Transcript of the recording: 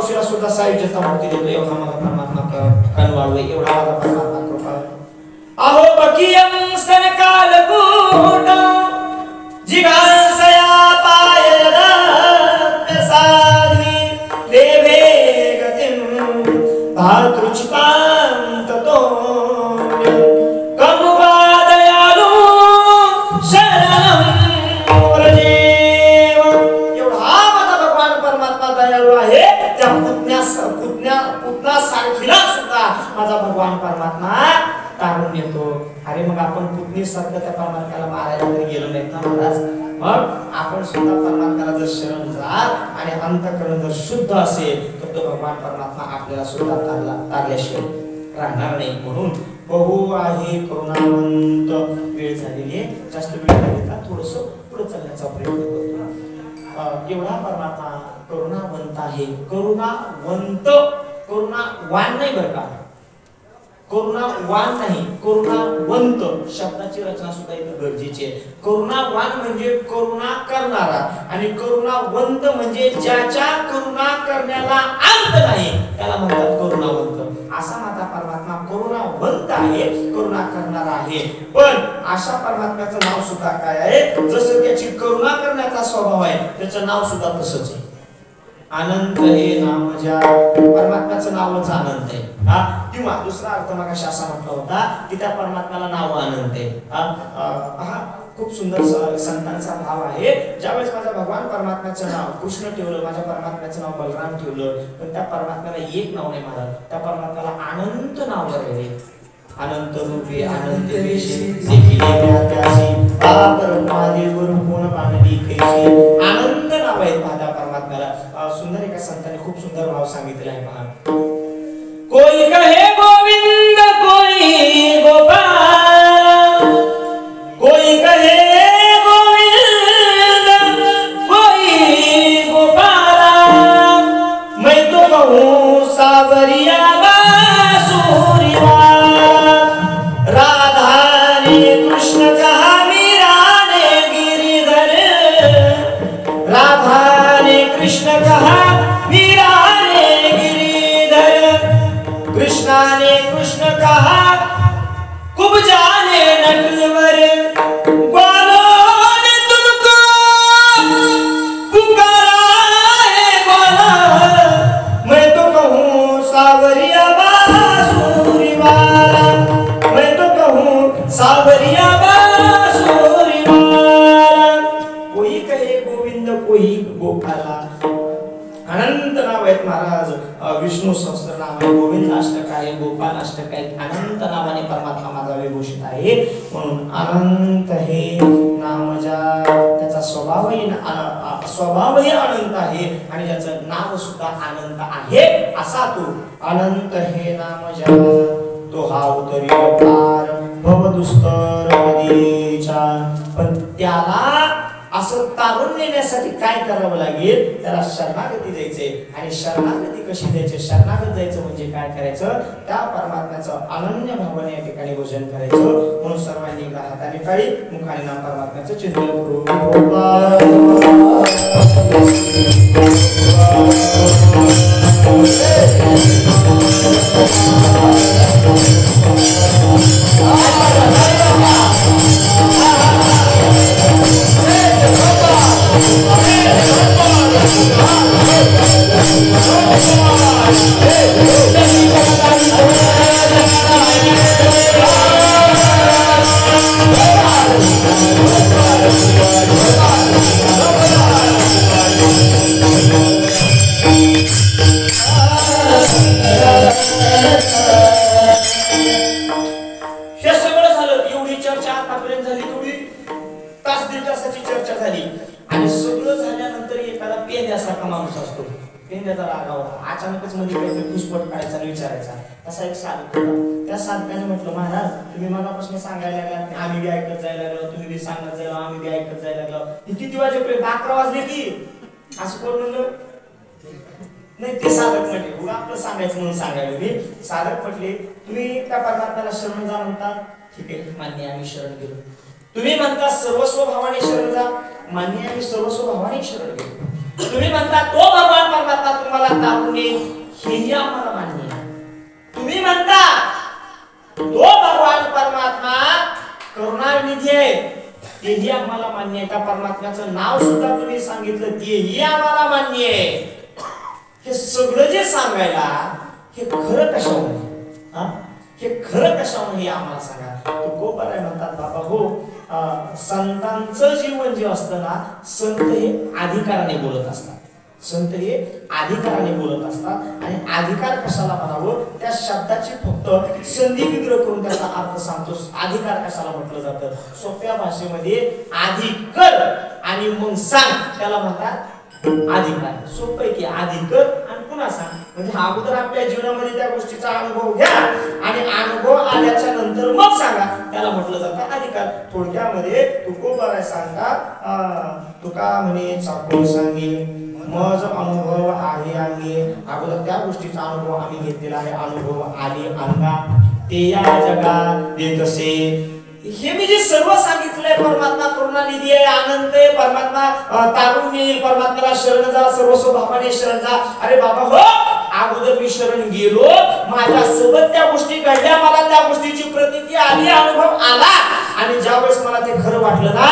मावशीला सुद्धा साहित्याचा मुक्ती देतो एवढा मला परमात्मा कणवाळवे एवढा मला परमात्मा कृपा अहो बकियं स्तनकालकूट जिगांसया पायदा साध्वी देवे गतिं भातृचितां ततो कमुवादयालु शरणं व्रजेव एवढा माझा भगवान परमात्मा दयाळू आहे त्या पुतण्या सारखीला सुद्धा माझा भगवान परमात्मा तारून येतो अरे मग आपण पुतणी सारखं त्या परमात्म्याला मारायला तरी गेलो नाही ना महाराज मग आपण सुद्धा परमात्म्याला जर शरण जाल आणि अंतःकरण जर शुद्ध असेल तर तो भगवान परमात्मा आपल्याला सुद्धा तारल्याशिवाय राहणार नाही म्हणून बहु आहे करुणावंत वेळ झालेली आहे जास्त वेळ झाली का थोडंसं पुढे चालण्याचा प्रयत्न करतो एवढा परमात्मा करुणावंत आहे करुणावान नाही बरं का करुणावान नाही करुणावंत शब्दाची रचना सुद्धा इथे गरजेची आहे करुणावान म्हणजे करुणा करणारा आणि करुणावंत म्हणजे ज्याच्या करुणा करण्याला अंत नाही त्याला म्हणतात करुणावंत असा माझा परमात्मा करुणावंत आहे करुणा करणारा आहे पण अशा परमात्म्याचं नाव सुद्धा काय आहे जसं त्याची करुणा करण्याचा स्वभाव आहे त्याचं नाव सुद्धा तसंच आहे अनंत हे नाम ज्या परमात्म्याचं नावच अनंत आहे किंवा दुसरा अर्थ मग असा म्हटला होता की त्या परमात्म्याला नाव अनंत आहे हा खूप सुंदर संतांचा भाव आहे ज्यावेळेस माझ्या भगवान परमात्म्याचं नाव कृष्ण ठेवलं माझ्या परमात्म्याचं नाव बलराम ठेवलं पण त्या परमात्म्याला एक नाव नाही महाराज त्या परमात्म्याला अनंत नाव आहे अनंत रूपी अनंत वेशी अनंत नाव आहेत माझ्या परमात्म्याला सुंदर एका संतांनी खूप सुंदर भाव सांगितला आहे पहा कोई कहे गोविंद कोई गोपाल कोई कहे गोविंद कोई गोपाल मैं तो कहूँ सावरिया बांसुरिया राधा ने कृष्ण कहा मीरा ने गिरिधर राधा ने कृष्ण कहा मीरा ने गिरिधर कृष्णा ने कृष्ण कहा कुब्जा ने नटवर ग्वालों ने तुमको पुकारा है ग्वाला मैं तो कहूँ सावरिया बांसुरी वाला मैं तो कहूँ सावरिया बांसुरी वाला कोई कहे गोविंद कोई गोपाला अनंत नाव आहेत महाराज विष्णू सहस्त्र नाम आहे गोविंद अष्टक आहे गोपाल अष्टक आहे अनंत नावाने परमात्मा माझा विभूषित आहे म्हणून अनंत हे नाम त्याचा स्वभावही अनंत आहे आणि त्याचं नाव सुद्धा अनंत आहे असा तो अनंत हे नाम तो हा उतरी पार भव दुस्तर नदीच्या पण त्याला असं तारून नेण्यासाठी काय करावं लागेल त्याला शरणागती द्यायचे आणि शरणागती कशी द्यायची शरणागत जायचं म्हणजे काय करायचं त्या परमात्म्याचं अनन्य भावाने या ठिकाणी भजन करायचं म्हणून सर्वांनी एकदा हाताने काढी मुखाने नाम परमात्म्याचं चिंतन करू अचानकच मध्ये काहीतरी घुसपट काढायचा आणि विचारायचा असा एक साधक होता त्या साधकाने म्हटलं महाराज तुम्ही मनापासून सांगायला लागलात आम्ही बी ऐकत जायला लागलो तुम्ही बी सांगत जायला आम्ही बी ऐकत जायला लागलो किती वाजेपर्यंत 11 वाजले की असं कोण म्हणलं नाही ते साधक म्हटले उगा आपलं सांगायचं म्हणून सांगायला मी साधक म्हटले तुम्ही त्या परमात्म्याला शरण जा म्हणतात ठीक आहे मान्य आम्ही शरण गेलो तुम्ही म्हणता सर्वस्व भावाने शरण जा मान्य आम्ही सर्वस्व भावाने शरण गेलो तुम्ही म्हणता तो भगवान परमात्मा तुम्हाला तारून येईल हेही आम्हाला मान्य आहे. तुम्ही म्हणता तो भगवान परमात्मा करुणानिधी आहे तेही आम्हाला मान्य आहे. त्या परमात्म्याचं नाव सुद्धा तुम्ही सांगितलं तेही आम्हाला मान्य आहे. हे सगळं जे सांगायला हे खरं कशावर हे खरं कशावर हे आम्हाला सांगा. तुकोबाराय म्हणतात बाबा हो संतांचं जीवन जे असतं ना संत हे अधिकाराने बोलत असतात. संत हे अधिकाराने बोलत असतात आणि अधिकार कशाला म्हणावं त्या शब्दाची फक्त संधी विग्रह करून त्याचा अर्थ सांगतो. अधिकार कशाला म्हटलं जातं सोप्या भाषेमध्ये अधिकार आणि मग सांग त्याला म्हणतात अधिकार. सोपं आहे की अधिकार आणि पुन्हा सांग म्हणजे अगोदर आपल्या जीवनामध्ये त्या गोष्टीचा अनुभव घ्या आणि अनुभव आल्याच्या नंतर मग सांगा त्याला म्हटलं जातं अधिकार. थोडक्यामध्ये तुकोबाराय सांगता तुका म्हणे चाकोळ सांगे मज अनुभव आहे अंगे. अगोदर त्या गोष्टीचा अनुभव आम्ही घेतलेला आहे. अनुभव आले अंगा ते या जगात देतसे. हे मी जे सर्व सांगितलंय परमात्मा करुणानिधी आहे अनंत आहे परमात्मा तारून येईल परमात्म्याला शरण जा सर्वस्व भावाने शरण जा. अरे बाबा हो अगोदर मी शरण गेलो माझ्या सोबत त्या गोष्टी घडल्या मला त्या गोष्टीची प्रतीती आली अनुभव आला आणि ज्या वेळेस मला ते खरं वाटलं ना